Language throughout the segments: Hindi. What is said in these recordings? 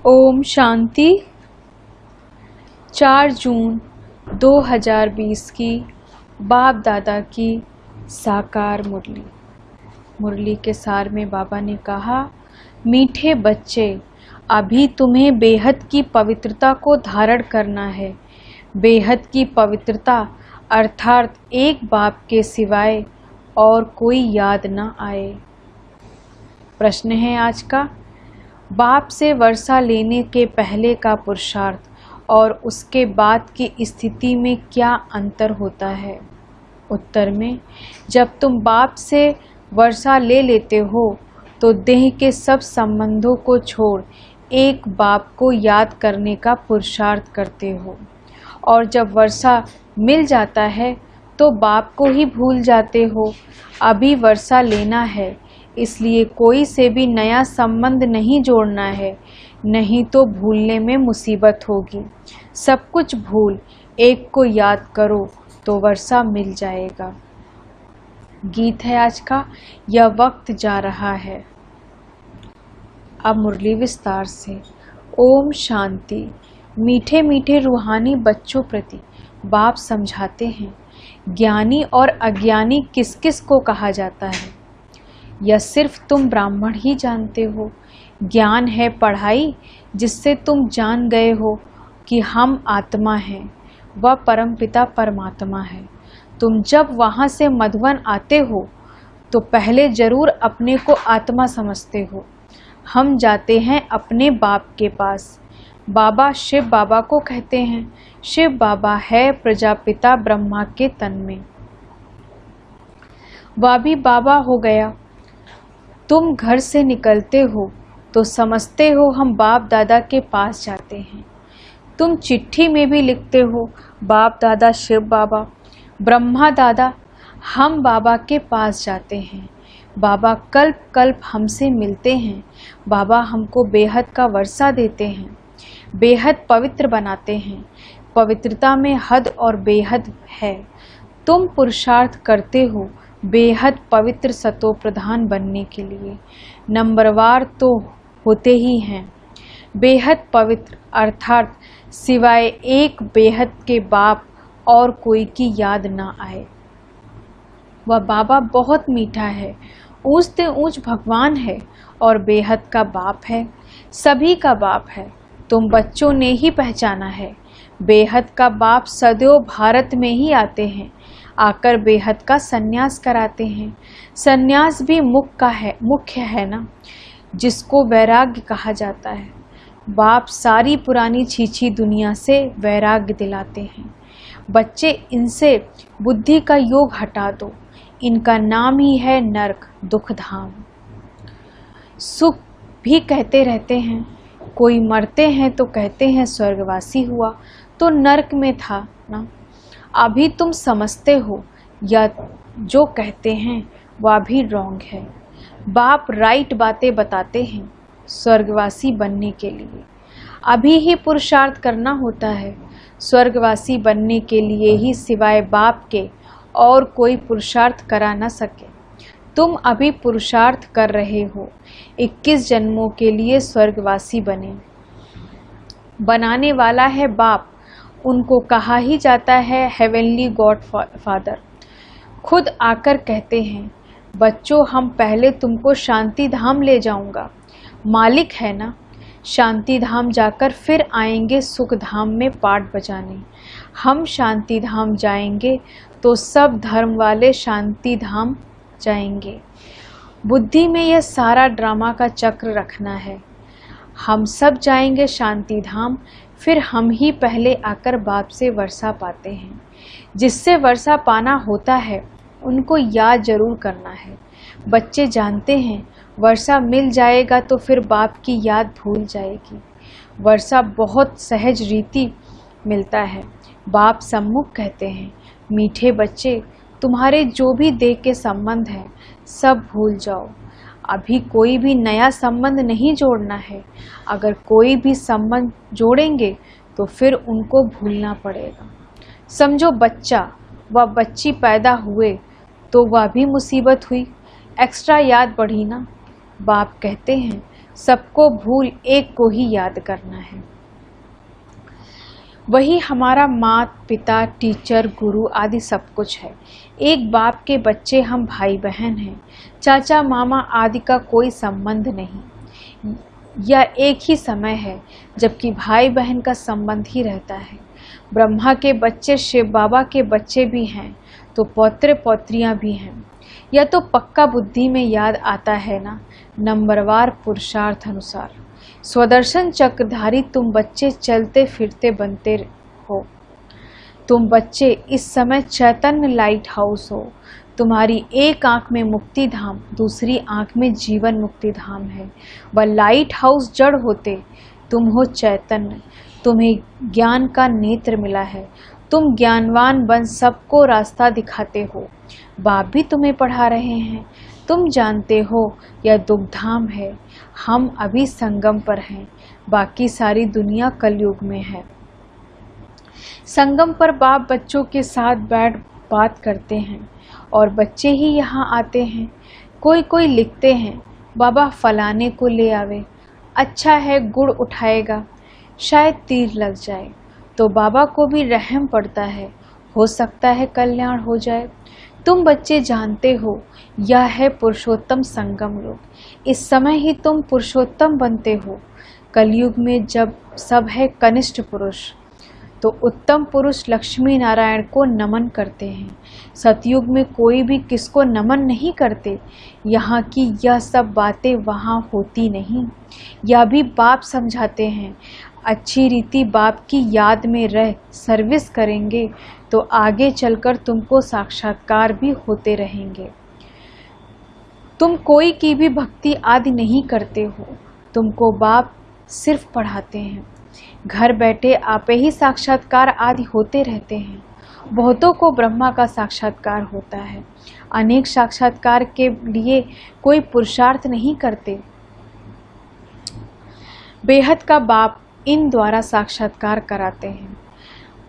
ओम शांति। 4 जून 2020 की बाप दादा की साकार मुरली के सार में बाबा ने कहा, मीठे बच्चे, अभी तुम्हें बेहद की पवित्रता को धारण करना है। बेहद की पवित्रता अर्थात एक बाप के सिवाय और कोई याद न आए। प्रश्न है आज का, बाप से वर्षा लेने के पहले का पुरुषार्थ और उसके बाद की स्थिति में क्या अंतर होता है? उत्तर में, जब तुम बाप से वर्षा ले लेते हो तो देह के सब संबंधों को छोड़ एक बाप को याद करने का पुरुषार्थ करते हो, और जब वर्षा मिल जाता है तो बाप को ही भूल जाते हो। अभी वर्षा लेना है, इसलिए कोई से भी नया संबंध नहीं जोड़ना है, नहीं तो भूलने में मुसीबत होगी। सब कुछ भूल एक को याद करो तो वर्षा मिल जाएगा। गीत है आज का, यह वक्त जा रहा है। अब मुरली विस्तार से। ओम शांति। मीठे मीठे रूहानी बच्चों प्रति बाप समझाते हैं, ज्ञानी और अज्ञानी किस किस को कहा जाता है? यह सिर्फ तुम ब्राह्मण ही जानते हो। ज्ञान है पढ़ाई जिससे तुम जान गए हो कि हम आत्मा हैं, वह परमपिता परमात्मा है। तुम जब वहाँ से मधुवन आते हो तो पहले जरूर अपने को आत्मा समझते हो। हम जाते हैं अपने बाप के पास। बाबा शिव बाबा को कहते हैं। शिव बाबा है प्रजापिता ब्रह्मा के तन में। वह भी बाबा हो गया। तुम घर से निकलते हो तो समझते हो हम बाप दादा के पास जाते हैं। तुम चिट्ठी में भी लिखते हो, बाप दादा शिव बाबा, ब्रह्मा दादा, हम बाबा के पास जाते हैं। बाबा कल्प कल्प हमसे मिलते हैं। बाबा हमको बेहद का वर्षा देते हैं, बेहद पवित्र बनाते हैं। पवित्रता में हद और बेहद है। तुम पुरुषार्थ करते हो बेहद पवित्र सतो प्रधान बनने के लिए। नंबरवार तो होते ही हैं। बेहद पवित्र अर्थात सिवाय एक बेहद के बाप और कोई की याद ना आए। वह बाबा बहुत मीठा है, ऊंच से ऊंच भगवान है और बेहद का बाप है, सभी का बाप है। तुम बच्चों ने ही पहचाना है। बेहद का बाप सदैव भारत में ही आते हैं, आकर बेहद का सन्यास कराते हैं। सन्यास भी मुख्य है ना, जिसको वैराग्य कहा जाता है। बाप सारी पुरानी छीछी दुनिया से वैराग्य दिलाते हैं। बच्चे, इनसे बुद्धि का योग हटा दो। इनका नाम ही है नरक, दुख धाम। सुख भी कहते रहते हैं। कोई मरते हैं तो कहते हैं स्वर्गवासी हुआ, तो नरक में था ना। अभी तुम समझते हो या जो कहते हैं वह भी रॉन्ग है। बाप राइट बातें बताते हैं स्वर्गवासी बनने के लिए। अभी ही पुरुषार्थ करना होता है। स्वर्गवासी बनने के लिए ही सिवाय बाप के और कोई पुरुषार्थ करा न सके। तुम अभी पुरुषार्थ कर रहे हो 21 जन्मों के लिए स्वर्गवासी बने। बनाने वाला है बाप। उनको कहा ही जाता है हेवनली गॉड फादर। खुद आकर कहते हैं, बच्चों हम पहले तुमको शांति धाम ले जाऊंगा। मालिक है ना। शांति धाम जाकर फिर आएंगे सुख धाम में पाठ बजाने। हम शांति धाम जाएंगे तो सब धर्म वाले शांति धाम जाएंगे। बुद्धि में यह सारा ड्रामा का चक्र रखना है। हम सब जाएंगे शांति धाम, फिर हम ही पहले आकर बाप से वर्षा पाते हैं। जिससे वर्षा पाना होता है उनको याद जरूर करना है। बच्चे जानते हैं वर्षा मिल जाएगा तो फिर बाप की याद भूल जाएगी। वर्षा बहुत सहज रीति मिलता है। बाप सम्मुख कहते हैं, मीठे बच्चे, तुम्हारे जो भी देह के संबंध हैं सब भूल जाओ। अभी कोई भी नया संबंध नहीं जोड़ना है। अगर कोई भी संबंध जोड़ेंगे तो फिर उनको भूलना पड़ेगा। समझो बच्चा व बच्ची पैदा हुए तो वह भी मुसीबत हुई, एक्स्ट्रा याद बढ़ी ना। बाप कहते हैं सबको भूल एक को ही याद करना है। वही हमारा माता पिता, टीचर, गुरु आदि सब कुछ है। एक बाप के बच्चे हम भाई बहन हैं। चाचा मामा आदि का कोई संबंध नहीं। यह एक ही समय है जबकि भाई बहन का संबंध ही रहता है। ब्रह्मा के बच्चे शिव बाबा के बच्चे भी हैं तो पौत्र पौत्रियां भी हैं। यह तो पक्का बुद्धि में याद आता है ना, नंबरवार पुरुषार्थ अनुसार। स्वदर्शन चक्रधारी तुम बच्चे चलते फिरते बनते हो। तुम बच्चे इस समय चैतन्य लाइट हाउस हो। तुम्हारी एक आंख में मुक्ति धाम, दूसरी आंख में जीवन मुक्ति धाम है। वह लाइट हाउस जड़ होते, तुम हो चैतन्य। तुम्हें ज्ञान का नेत्र मिला है। तुम ज्ञानवान बन सबको रास्ता दिखाते हो। बाप भी तुम्हें पढ़ा रहे हैं। तुम जानते हो यह दुखधाम है। हम अभी संगम पर हैं, बाकी सारी दुनिया कलयुग में है। संगम पर बाप बच्चों के साथ बैठ बात करते हैं और बच्चे ही यहाँ आते हैं। कोई कोई लिखते हैं, बाबा फलाने को ले आवे, अच्छा है गुड़ उठाएगा, शायद तीर लग जाए। तो बाबा को भी रहम पड़ता है, हो सकता है कल्याण हो जाए। तुम बच्चे जानते हो यह है पुरुषोत्तम संगम योग। इस समय ही तुम पुरुषोत्तम बनते हो। कलयुग में जब सब है कनिष्ठ पुरुष, तो उत्तम पुरुष लक्ष्मी नारायण को नमन करते हैं। सतयुग में कोई भी किसको नमन नहीं करते। यहाँ की यह सब बातें वहाँ होती नहीं। यह भी बाप समझाते हैं। अच्छी रीति बाप की याद में रह सर्विस करेंगे तो आगे चलकर तुमको साक्षात्कार भी होते रहेंगे। तुम कोई की भी भक्ति आदि नहीं करते हो, तुमको बाप सिर्फ पढ़ाते हैं। घर बैठे आपे ही साक्षात्कार आदि होते रहते हैं। बहुतों को ब्रह्मा का साक्षात्कार होता है। अनेक साक्षात्कार के लिए कोई पुरुषार्थ नहीं करते। बेहद का बाप इन द्वारा साक्षात्कार कराते हैं।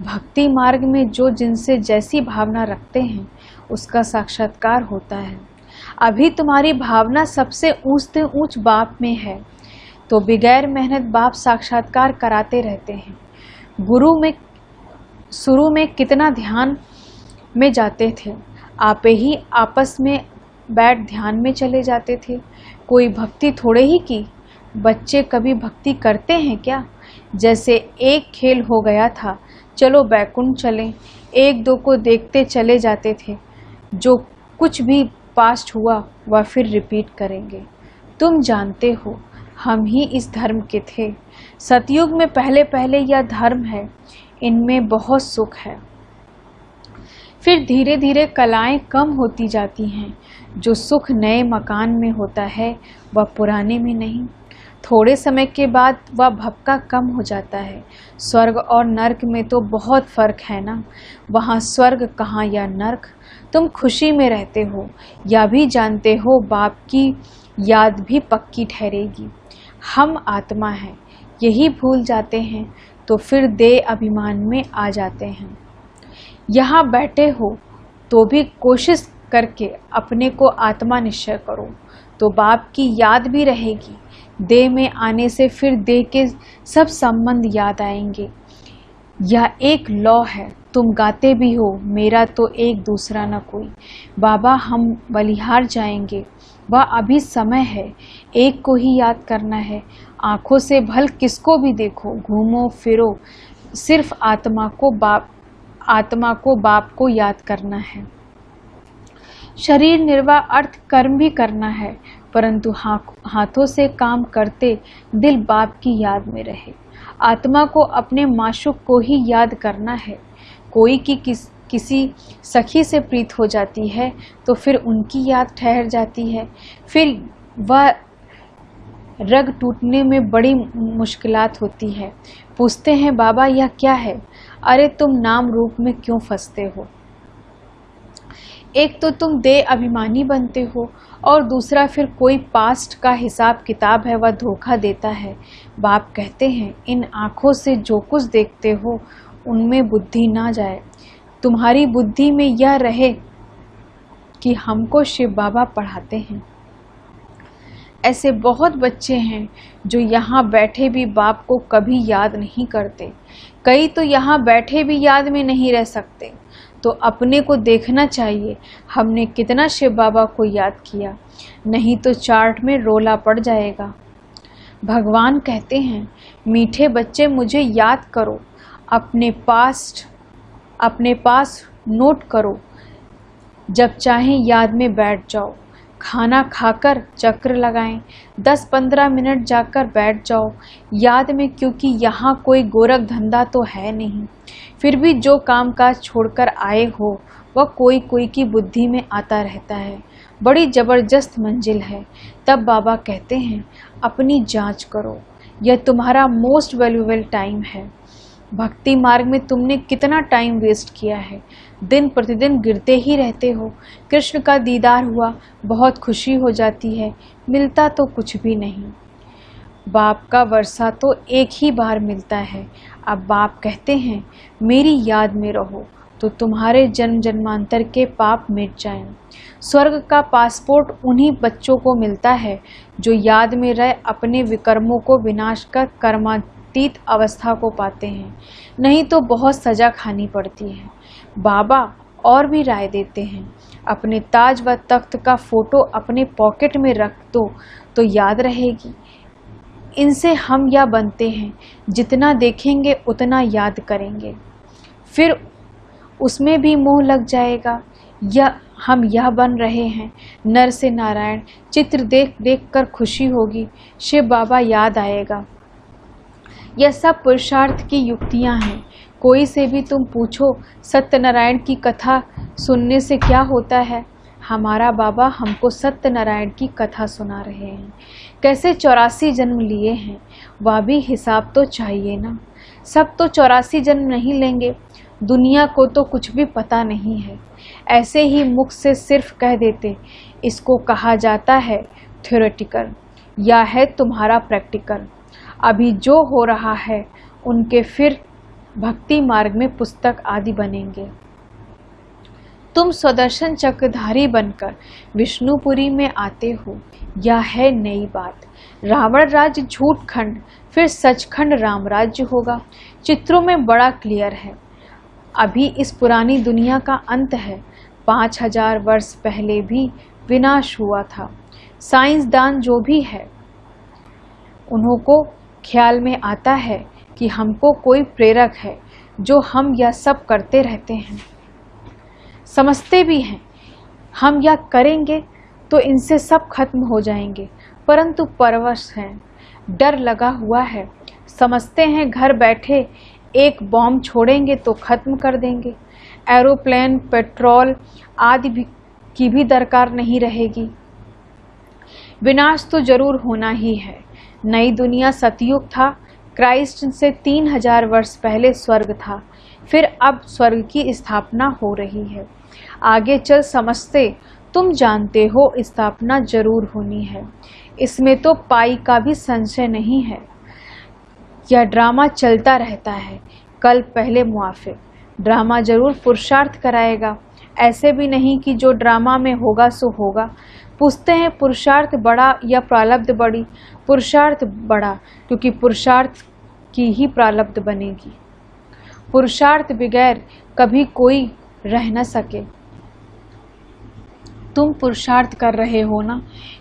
भक्ति मार्ग में जो जिनसे जैसी भावना रखते हैं उसका साक्षात्कार होता है। अभी तुम्हारी भावना सबसे ऊंच से ऊंच बाप में है, तो बगैर मेहनत बाप साक्षात्कार कराते रहते हैं। गुरु में शुरू में कितना ध्यान में जाते थे, आपे ही आपस में बैठ ध्यान में चले जाते थे। कोई भक्ति थोड़े ही की। बच्चे कभी भक्ति करते हैं क्या? जैसे एक खेल हो गया था, चलो बैकुंठ चलें, एक दो को देखते चले जाते थे। जो कुछ भी पास्ट हुआ वह फिर रिपीट करेंगे। तुम जानते हो हम ही इस धर्म के थे। सतयुग में पहले पहले यह धर्म है, इनमें बहुत सुख है। फिर धीरे धीरे कलाएं कम होती जाती हैं। जो सुख नए मकान में होता है वह पुराने में नहीं। थोड़े समय के बाद वह भपका कम हो जाता है। स्वर्ग और नर्क में तो बहुत फर्क है ना। वहाँ स्वर्ग कहाँ या नर्क। तुम खुशी में रहते हो या भी जानते हो बाप की याद भी पक्की ठहरेगी। हम आत्मा हैं, यही भूल जाते हैं तो फिर देह अभिमान में आ जाते हैं। यहाँ बैठे हो तो भी कोशिश करके अपने को आत्मा निश्चय करो तो बाप की याद भी रहेगी। देह में आने से फिर देह के सब संबंध याद आएंगे। यह एक लॉ है। तुम गाते भी हो, मेरा तो एक दूसरा न कोई। बाबा हम बलिहार जाएंगे, वह अभी समय है। एक को ही याद करना है। आंखों से भल किसको भी देखो, घूमो फिरो, सिर्फ आत्मा को बाप को याद करना है। शरीर निर्वाह अर्थ कर्म भी करना है, परंतु हाथों से काम करते दिल बाप की याद में रहे। आत्मा को अपने माशूक को ही याद करना है। कोई की किसी सखी से प्रीत हो जाती है तो फिर उनकी याद ठहर जाती है। फिर वह रग टूटने में बड़ी मुश्किलात होती है। पूछते हैं बाबा यह क्या है? अरे तुम नाम रूप में क्यों फंसते हो? एक तो तुम देह अभिमानी बनते हो और दूसरा फिर कोई पास्ट का हिसाब किताब है वह धोखा देता है। बाप कहते हैं इन आँखों से जो कुछ देखते हो उनमें बुद्धि ना जाए। तुम्हारी बुद्धि में यह रहे कि हमको शिव बाबा पढ़ाते हैं। ऐसे बहुत बच्चे हैं जो यहाँ बैठे भी बाप को कभी याद नहीं करते। कई तो यहाँ बैठे भी याद में नहीं रह सकते। तो अपने को देखना चाहिए हमने कितना शिव बाबा को याद किया, नहीं तो चार्ट में रोला पड़ जाएगा। भगवान कहते हैं, मीठे बच्चे मुझे याद करो, अपने पास नोट करो, जब चाहें याद में बैठ जाओ। खाना खाकर चक्र लगाएं, 10-15 मिनट जाकर बैठ जाओ याद में, क्योंकि यहाँ कोई गोरख धंधा तो है नहीं। फिर भी जो काम काज छोड़कर आए हो वह कोई की बुद्धि में आता रहता है। बड़ी ज़बरदस्त मंजिल है। तब बाबा कहते हैं, अपनी जांच करो, यह तुम्हारा मोस्ट वैल्यूएबल टाइम है। भक्ति मार्ग में तुमने कितना टाइम वेस्ट किया है, दिन प्रतिदिन गिरते ही रहते हो। कृष्ण का दीदार हुआ, बहुत खुशी हो जाती है, मिलता तो कुछ भी नहीं। बाप का वर्षा तो एक ही बार मिलता है। अब बाप कहते हैं, मेरी याद में रहो तो तुम्हारे जन्म जन्मांतर के पाप मिट जाएं। स्वर्ग का पासपोर्ट उन्हीं बच्चों को मिलता है जो याद में रह अपने विकर्मों को विनाश कर कर्मातीत अवस्था को पाते हैं, नहीं तो बहुत सजा खानी पड़ती है। बाबा और भी राय देते हैं, अपने ताज व तख्त का फोटो अपने पॉकेट में रख दो तो याद रहेगी। इनसे हम यह बनते हैं, जितना देखेंगे उतना याद करेंगे, फिर उसमें भी मोह लग जाएगा। हम यह बन रहे हैं, नर से नारायण। चित्र देख देख कर खुशी होगी, शिव बाबा याद आएगा। यह सब पुरुषार्थ की युक्तियां हैं। कोई से भी तुम पूछो, सत्यनारायण की कथा सुनने से क्या होता है? हमारा बाबा हमको सत्यनारायण की कथा सुना रहे हैं। कैसे 84 जन्म लिए हैं, वह भी हिसाब तो चाहिए ना। सब तो 84 जन्म नहीं लेंगे, दुनिया को तो कुछ भी पता नहीं है। ऐसे ही मुख से सिर्फ कह देते, इसको कहा जाता है थ्योरेटिकल, या है तुम्हारा प्रैक्टिकल। अभी जो हो रहा है उनके फिर भक्ति मार्ग में पुस्तक आदि बनेंगे। तुम स्वदर्शन चक्रधारी बनकर विष्णुपुरी में आते हो, यह है नई बात। रावण राज्य झूठ खंड, फिर सचखंड राम राज्य होगा। चित्रों में बड़ा क्लियर है। अभी इस पुरानी दुनिया का अंत है। 5000 वर्ष पहले भी विनाश हुआ था। साइंसदान जो भी है, उन्हों को ख्याल में आता है कि हमको कोई प्रेरक है जो हम यह सब करते रहते हैं। समझते भी हैं हम यह करेंगे तो इनसे सब खत्म हो जाएंगे, परंतु परवश हैं, डर लगा हुआ है। समझते हैं घर बैठे एक बॉम्ब छोड़ेंगे तो खत्म कर देंगे, एरोप्लेन, पेट्रोल आदि की भी दरकार नहीं रहेगी। विनाश तो जरूर होना ही है। नई दुनिया सतयुग था, क्राइस्ट से 3000 वर्ष पहले स्वर्ग था, फिर अब स्वर्ग की स्थापना हो रही है। आगे चल समझते, तुम जानते हो स्थापना जरूर होनी है, इसमें तो पाई का भी संशय नहीं है। यह ड्रामा चलता रहता है, कल पहले मुआफिक। ड्रामा जरूर पुरुषार्थ कराएगा, ऐसे भी नहीं कि जो ड्रामा में होगा सो होगा। पूछते हैं पुरुषार्थ बड़ा या प्रारब्ध बड़ी? पुरुषार्थ बड़ा, क्योंकि पुरुषार्थ की ही प्रारब्ध बनेगी। पुरुषार्थ बगैर कभी कोई रह न सके। तुम पुरुषार्थ कर रहे हो ना?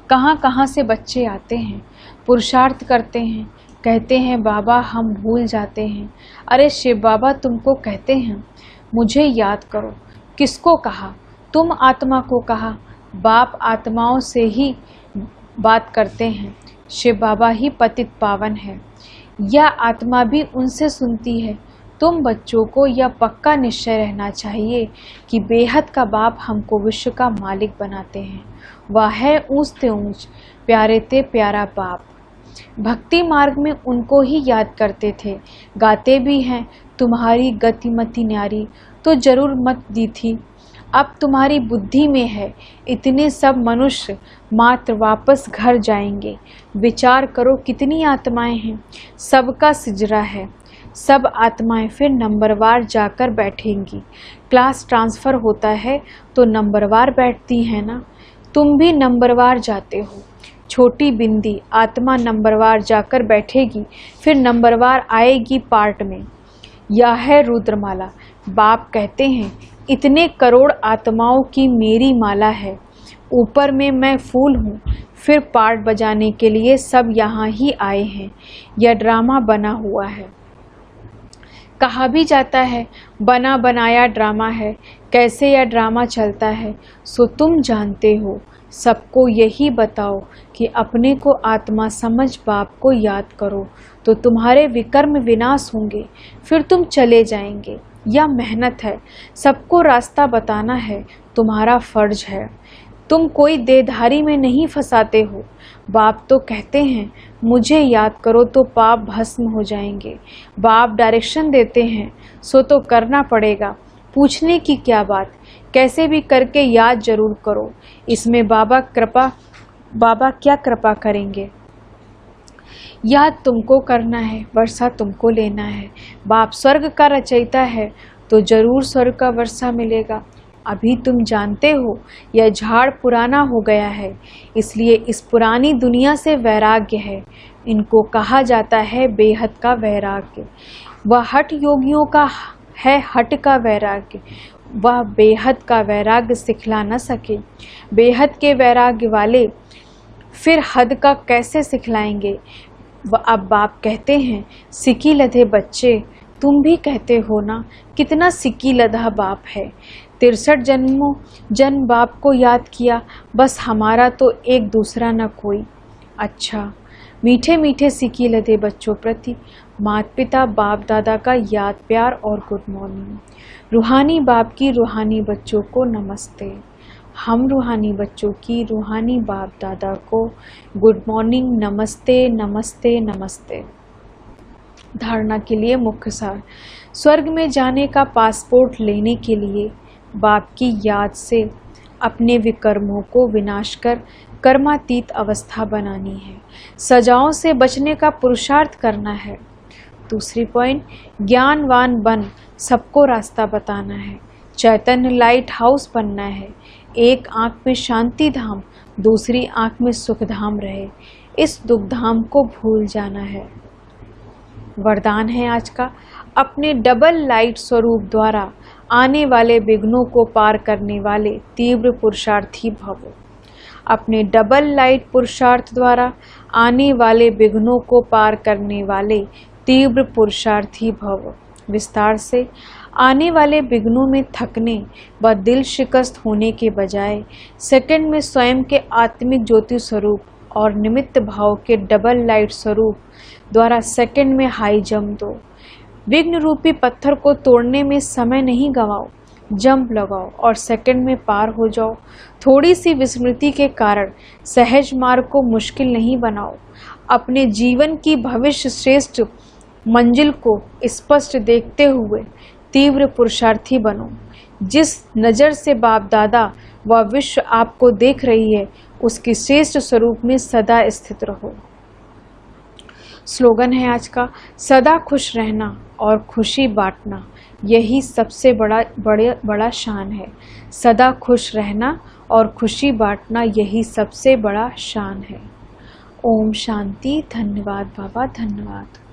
कहाँ कहाँ से बच्चे आते हैं, पुरुषार्थ करते हैं, कहते हैं बाबा हम भूल जाते हैं। अरे शिव बाबा तुमको कहते हैं मुझे याद करो। किसको कहा? तुम आत्मा को कहा। बाप आत्माओं से ही बात करते हैं, शिव बाबा ही पतित पावन है। यह आत्मा भी उनसे सुनती है। तुम बच्चों को यह पक्का निश्चय रहना चाहिए कि बेहद का बाप हमको विश्व का मालिक बनाते हैं। वह है ऊंच ते ऊंच, प्यारे ते प्यारा बाप। भक्ति मार्ग में उनको ही याद करते थे, गाते भी हैं, तुम्हारी गतिमति न्यारी तो जरूर मत दी थी। अब तुम्हारी बुद्धि में है, इतने सब मनुष्य मात्र वापस घर जाएंगे। विचार करो कितनी आत्माएं हैं, सबका सिजरा है। सब आत्माएं फिर नंबरवार जाकर बैठेंगी। क्लास ट्रांसफ़र होता है तो नंबरवार बैठती हैं ना। तुम भी नंबरवार जाते हो, छोटी बिंदी आत्मा नंबरवार जाकर बैठेगी, फिर नंबरवार आएगी पार्ट में। यह है रुद्रमाला। बाप कहते हैं इतने करोड़ आत्माओं की मेरी माला है, ऊपर में मैं फूल हूँ। फिर पार्ट बजाने के लिए सब यहाँ ही आए हैं। यह ड्रामा बना हुआ है। कहा भी जाता है बना बनाया ड्रामा है, कैसे यह ड्रामा चलता है सो तुम जानते हो। सबको यही बताओ कि अपने को आत्मा समझ बाप को याद करो, तो तुम्हारे विकर्म विनाश होंगे, फिर तुम चले जाएंगे। यह मेहनत है, सबको रास्ता बताना है, तुम्हारा फर्ज है। तुम कोई देधारी में नहीं फंसाते हो। बाप तो कहते हैं मुझे याद करो तो पाप भस्म हो जाएंगे। बाप डायरेक्शन देते हैं सो तो करना पड़ेगा। पूछने की क्या बात, कैसे भी करके याद जरूर करो। इसमें बाबा क्या कृपा करेंगे। याद तुमको करना है, वर्षा तुमको लेना है। बाप स्वर्ग का रचयिता है तो जरूर स्वर्ग का वर्षा मिलेगा। अभी तुम जानते हो यह झाड़ पुराना हो गया है, इसलिए इस पुरानी दुनिया से वैराग्य है। इनको कहा जाता है बेहद का वैराग्य। वह हठ योगियों का है हट का वैराग्य। वह बेहद का वैराग्य सिखला न सके। बेहद के वैराग्य वाले फिर हद का कैसे सिखलाएंगे। अब बाप कहते हैं सिकी लधे बच्चे, तुम भी कहते हो ना कितना सिकी लधा बाप है। 63 जन्म बाप को याद किया, बस हमारा तो एक दूसरा न कोई। अच्छा, मीठे मीठे सिकी लधे बच्चों प्रति माता पिता बाप दादा का याद प्यार और गुड मॉर्निंग। रूहानी बाप की रूहानी बच्चों को नमस्ते। हम रूहानी बच्चों की रूहानी बाप दादा को गुड मॉर्निंग, नमस्ते नमस्ते नमस्ते। धारणा के लिए मुख्य सार। स्वर्ग में जाने का पासपोर्ट लेने के लिए बाप की याद से अपने विकर्मों को विनाश कर कर्मातीत अवस्था बनानी है। सजाओं से बचने का पुरुषार्थ करना है। दूसरी पॉइंट, ज्ञानवान बन सबको रास्ता बताना है। चैतन्य लाइट हाउस बनना है। एक आंख में शांति धाम, दूसरी आंख में सुख धाम रहे। इस दुख धाम को भूल जाना है। वरदान है आज का, अपने डबल लाइट स्वरूप द्वारा आने वाले विघ्नों को पार करने वाले तीव्र पुरुषार्थी भव। अपने डबल लाइट पुरुषार्थ द्वारा आने वाले विघ्नों को पार करने वाले तीव्र पुरुषार्थी भव। विस्तार से, आने वाले विघ्नों में थकने व दिल शिकस्त होने के बजाय सेकंड में स्वयं के आत्मिक ज्योति स्वरूप और निमित्त भाव के डबल लाइट स्वरूप द्वारा सेकंड में हाई जंप दो। विघ्न रूपी पत्थर को तोड़ने में समय नहीं गवाओ, जंप लगाओ और सेकंड में पार हो जाओ। थोड़ी सी विस्मृति के कारण सहज मार्ग को मुश्किल नहीं बनाओ। अपने जीवन की भविष्य श्रेष्ठ मंजिल को स्पष्ट देखते हुए तीव्र पुरुषार्थी बनो। जिस नज़र से बाप दादा व विश्व आपको देख रही है, उसकी श्रेष्ठ स्वरूप में सदा स्थित रहो। स्लोगन है आज का, सदा खुश रहना और खुशी बांटना, यही सबसे बड़ा शान है। सदा खुश रहना और खुशी बांटना, यही सबसे बड़ा शान है। ओम शांति। धन्यवाद बाबा, धन्यवाद।